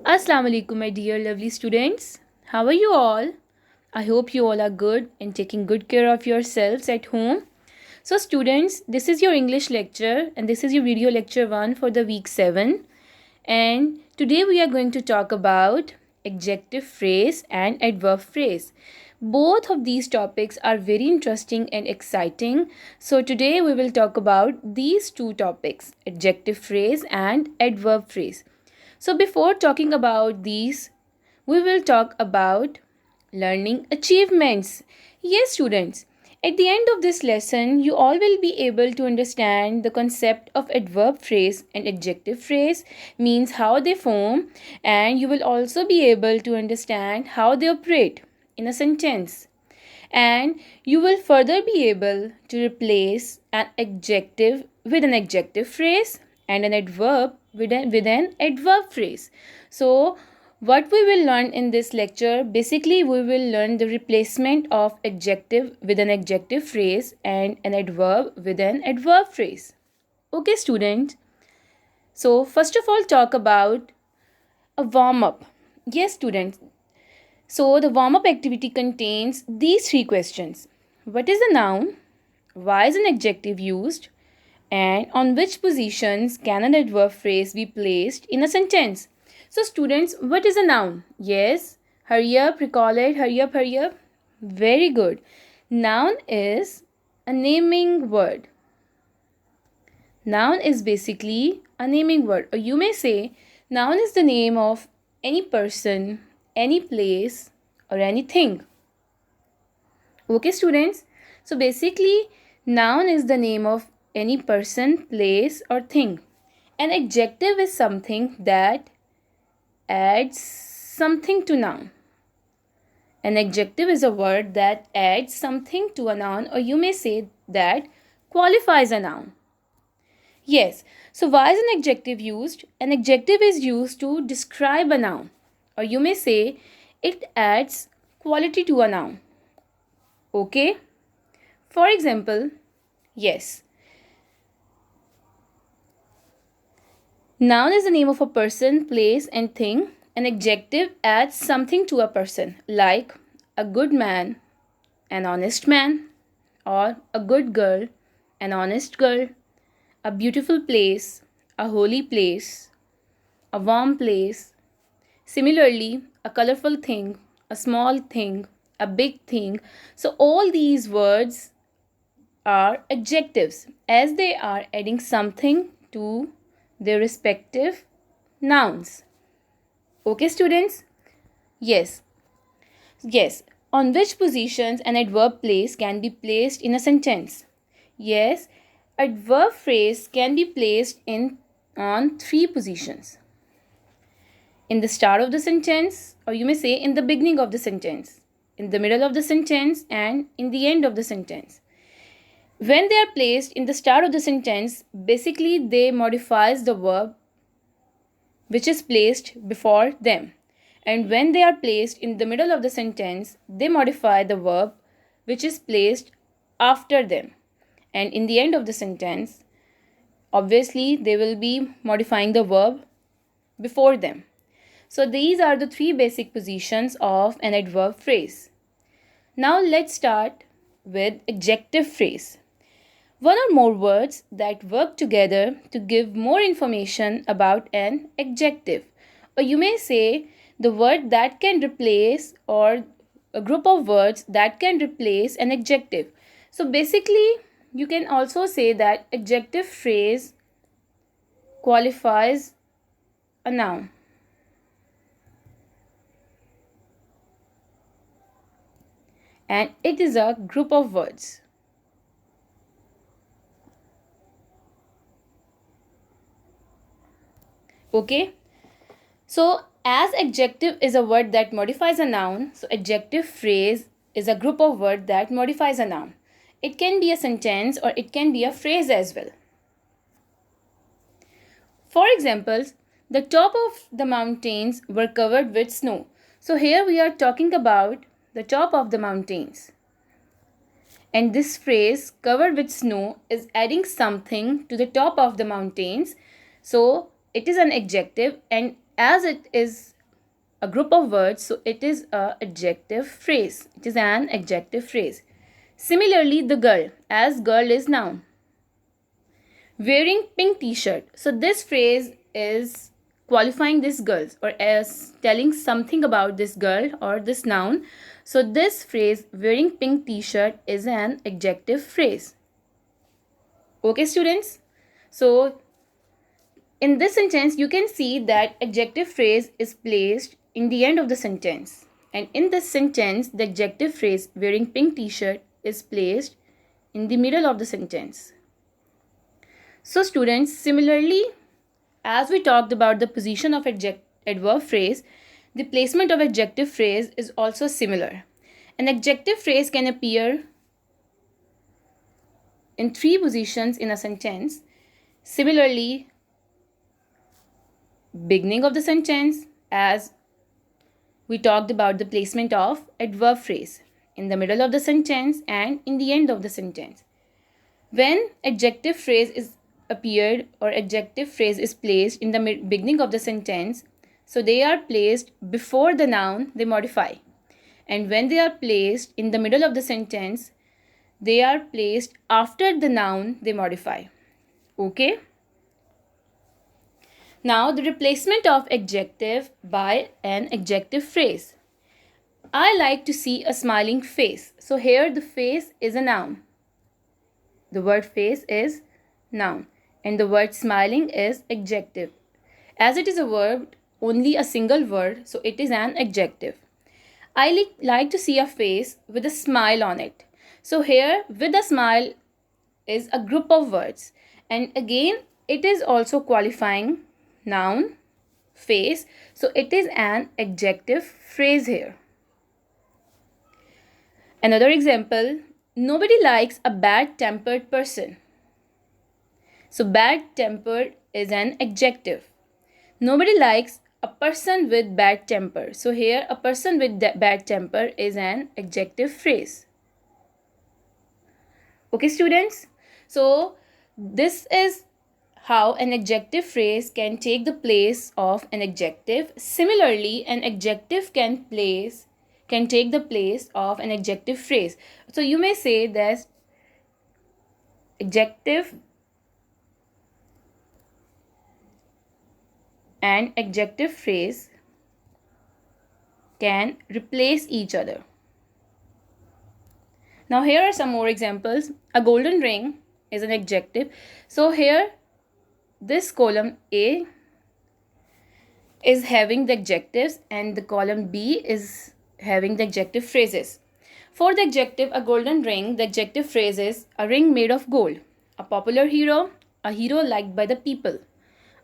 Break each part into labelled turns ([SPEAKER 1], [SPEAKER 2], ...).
[SPEAKER 1] Assalamu alaikum, my dear lovely students. How are you all? I hope you all are good and taking good care of yourselves at home. So, students, this is your English lecture and this is your video lecture 1 for the week 7. And today we are going to talk about adjective phrase and adverb phrase. Both of these topics are very interesting and exciting. So, today we will talk about these two topics, adjective phrase and adverb phrase. So, before talking about these, we will talk about learning achievements. Yes, students, at the end of this lesson, you all will be able to understand the concept of adverb phrase and adjective phrase, means how they form, and you will also be able to understand how they operate in a sentence. And you will further be able to replace an adjective with an adjective phrase and an adverb with an adverb phrase. So, what we will learn in this lecture, basically we will learn the replacement of adjective with an adjective phrase and an adverb with an adverb phrase. Okay, student. So, first of all, talk about a warm up. Yes, students. So, the warm up activity contains these three questions: what is a noun? Why is an adjective used? And on which positions can an adverb phrase be placed in a sentence? So, students, what is a noun? Yes, hurry up, recall it, hurry up, hurry up. Very good. Noun is a naming word. Noun is basically a naming word, or you may say, noun is the name of any person, any place, or anything. Okay, students? So, basically, noun is the name of any person, place, or thing. An adjective is something that adds something to noun. An adjective is a word that adds something to a noun, or you may say that qualifies a noun. Yes, so why is an adjective used? An adjective is used to describe a noun, or you may say it adds quality to a noun. Okay? For example, yes. Noun is the name of a person, place, and thing. An adjective adds something to a person, like a good man, an honest man, or a good girl, an honest girl, a beautiful place, a holy place, a warm place. Similarly, a colorful thing, a small thing, a big thing. So, all these words are adjectives as they are adding something to their respective nouns. Okay, students? Yes. Yes. On which positions an adverb place can be placed in a sentence? Yes, adverb phrase can be placed in on three positions. In the start of the sentence, or you may say in the beginning of the sentence, in the middle of the sentence, and in the end of the sentence. When they are placed in the start of the sentence, basically they modifies the verb which is placed before them. And when they are placed in the middle of the sentence, they modify the verb which is placed after them. And in the end of the sentence, obviously they will be modifying the verb before them. So these are the three basic positions of an adverb phrase. Now let's start with adjective phrase. One or more words that work together to give more information about an adjective. Or you may say the word that can replace, or a group of words that can replace an adjective. So basically, you can also say that adjective phrase qualifies a noun. And it is a group of words. Okay? So, as adjective is a word that modifies a noun, so adjective phrase is a group of words that modifies a noun. It can be a sentence or it can be a phrase as well. For examples, the top of the mountains were covered with snow. So, here we are talking about the top of the mountains. And this phrase, covered with snow, is adding something to the top of the mountains. So, it is an adjective, and as it is a group of words, so it is an adjective phrase. It is an adjective phrase. Similarly, the girl, as girl is noun. Wearing pink t-shirt. So this phrase is qualifying this girl or as telling something about this girl or this noun. So this phrase, wearing pink t-shirt, is an adjective phrase. Okay, students? So in this sentence, you can see that adjective phrase is placed in the end of the sentence. And in this sentence, the adjective phrase, wearing pink t-shirt, is placed in the middle of the sentence. So students, similarly, as we talked about the position of adverb phrase, the placement of adjective phrase is also similar. An adjective phrase can appear in 3 positions in a sentence. Similarly, beginning of the sentence, as we talked about the placement of adverb phrase, in the middle of the sentence, and in the end of the sentence. When adjective phrase is appeared or adjective phrase is placed in the beginning of the sentence, so they are placed before the noun, they modify. And when they are placed in the middle of the sentence, they are placed after the noun, they modify. Okay? Now the replacement of adjective by an adjective phrase. I like to see a smiling face. So here the face is a noun. The word face is noun. And the word smiling is adjective. As it is a verb, only a single word, so it is an adjective. I like to see a face with a smile on it. So here, with a smile is a group of words. And again, it is also qualifying noun, face. So it is an adjective phrase here. Another example, nobody likes a bad-tempered person. So bad-tempered is an adjective. Nobody likes a person with bad temper. So here a person with bad temper is an adjective phrase. Okay, students? So this is how an adjective phrase can take the place of an adjective. Similarly, an adjective can take the place of an adjective phrase. So you may say that adjective and adjective phrase can replace each other. Now here are some more examples. A golden ring is an adjective. So here this column A is having the adjectives and the column B is having the adjective phrases. For the adjective a golden ring, the adjective phrase is a ring made of gold. A popular hero, a hero liked by the people.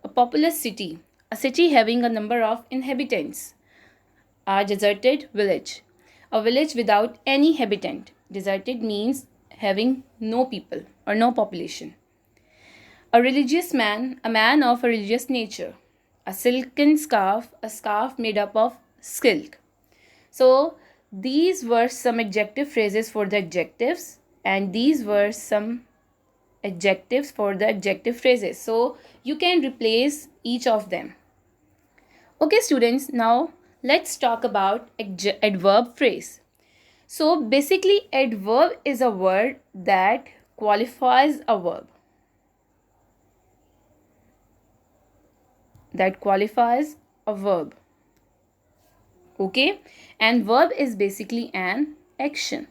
[SPEAKER 1] A populous city, a city having a number of inhabitants. A deserted village, a village without any habitant. Deserted means having no people or no population. A religious man, a man of a religious nature. A silken scarf, a scarf made up of silk. So these were some adjective phrases for the adjectives and these were some adjectives for the adjective phrases. So you can replace each of them. Okay students, now let's talk about adverb phrase. So basically adverb is a word that qualifies a verb. Okay, and verb is basically an action.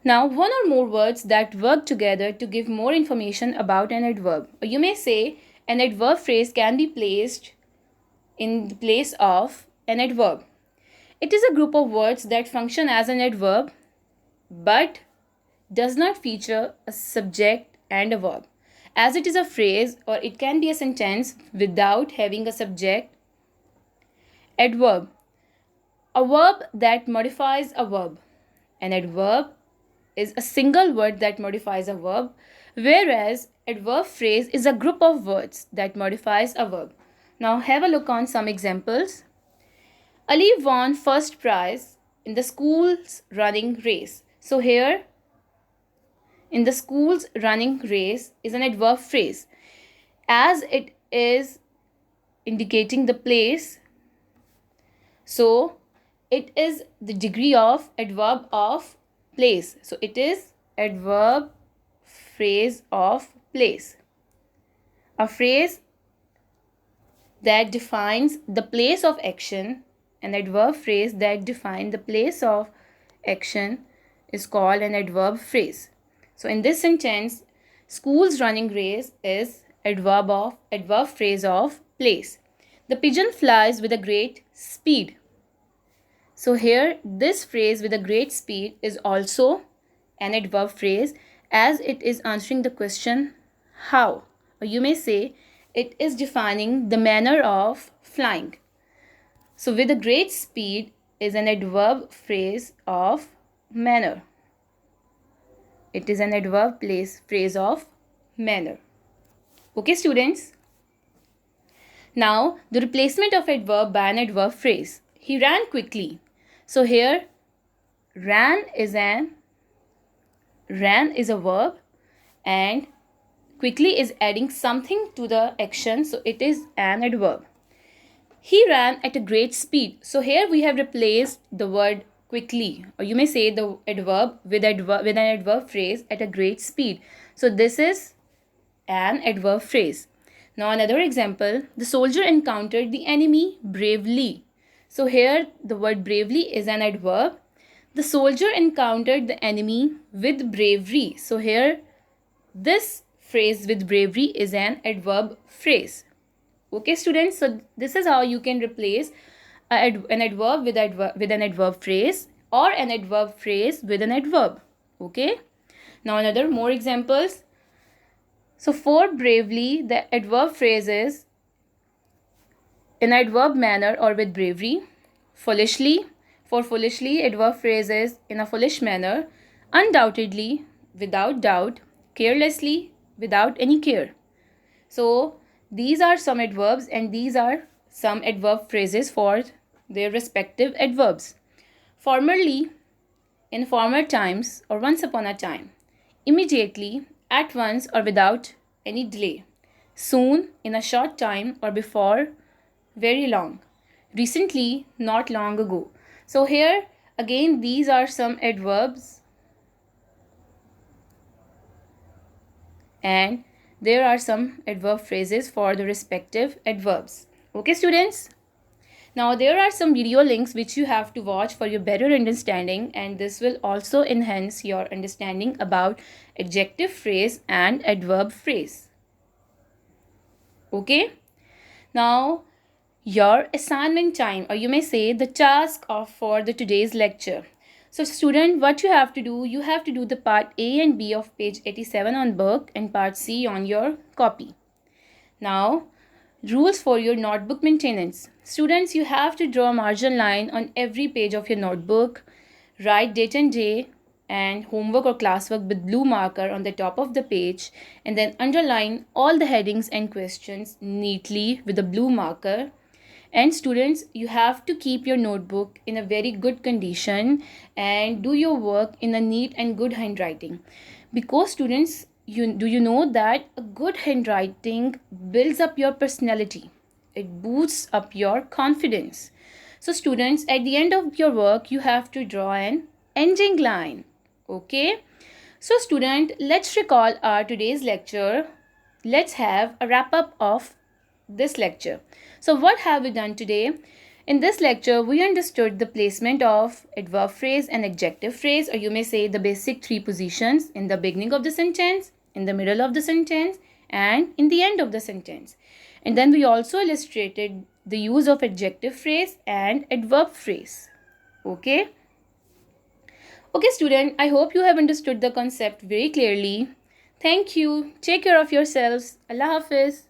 [SPEAKER 1] Now one or more words that work together to give more information about an adverb. Or you may say an adverb phrase can be placed in the place of an adverb. It is a group of words that function as an adverb but does not feature a subject and a verb. As it is a phrase or it can be a sentence without having a subject. Adverb, a verb that modifies a verb. An adverb is a single word that modifies a verb, whereas adverb phrase is a group of words that modifies a verb. Now have a look on some examples. Ali won first prize in the school's running race. So here, in the school's running race is an adverb phrase. As it is indicating the place. So it is the degree of adverb of place. So it is adverb phrase of place. A phrase that defines the place of action, an adverb phrase that defines the place of action is called an adverb phrase. So in this sentence, school's running race is adverb phrase of place. The pigeon flies with a great speed. So here this phrase with a great speed is also an adverb phrase, as it is answering the question how, or you may say it is defining the manner of flying. So with a great speed is an adverb phrase of manner. It is an adverb phrase of manner. Okay, students? Now, the replacement of adverb by an adverb phrase. He ran quickly. So here, ran is a verb and quickly is adding something to the action. So it is an adverb. He ran at a great speed. So here we have replaced the word quickly, or you may say the adverb with an adverb phrase at a great speed. So this is an adverb phrase. Now another example, the soldier encountered the enemy bravely. So here the word bravely is an adverb. The soldier encountered the enemy with bravery. So here this phrase with bravery is an adverb phrase. Okay, students, so this is how you can replace an adverb with an adverb phrase, or an adverb phrase with an adverb. Okay, now another more examples. So for bravely, the adverb phrase is in adverb manner or with bravery. Foolishly, for foolishly, adverb phrase is in a foolish manner. Undoubtedly, without doubt. Carelessly, without any care. So these are some adverbs and these are some adverb phrases for their respective adverbs. Formerly, in former times or once upon a time. Immediately, at once or without any delay. Soon, in a short time or before very long. Recently, not long ago. So here again these are some adverbs and there are some adverb phrases for the respective adverbs. Okay, students? Now there are some video links which you have to watch for your better understanding, and this will also enhance your understanding about adjective phrase and adverb phrase. Okay? Now your assignment time, or you may say the task for the today's lecture. So student, what you have to do the part A and B of page 87 on book and part C on your copy. Now, rules for your notebook maintenance. Students, you have to draw a margin line on every page of your notebook. Write date and day and homework or classwork with blue marker on the top of the page, and then underline all the headings and questions neatly with a blue marker. And students, you have to keep your notebook in a very good condition and do your work in a neat and good handwriting. Because students, you know that a good handwriting builds up your personality. It boosts up your confidence. So students, at the end of your work, you have to draw an ending line. Okay? So student, let's recall our today's lecture. Let's have a wrap up of this lecture. So what have we done today? In this lecture, we understood the placement of adverb phrase and adjective phrase, or you may say the basic three positions in the beginning of the sentence, in the middle of the sentence, and in the end of the sentence. And then we also illustrated the use of adjective phrase and adverb phrase. Okay? Okay, student, I hope you have understood the concept very clearly. Thank you. Take care of yourselves. Allah Hafiz.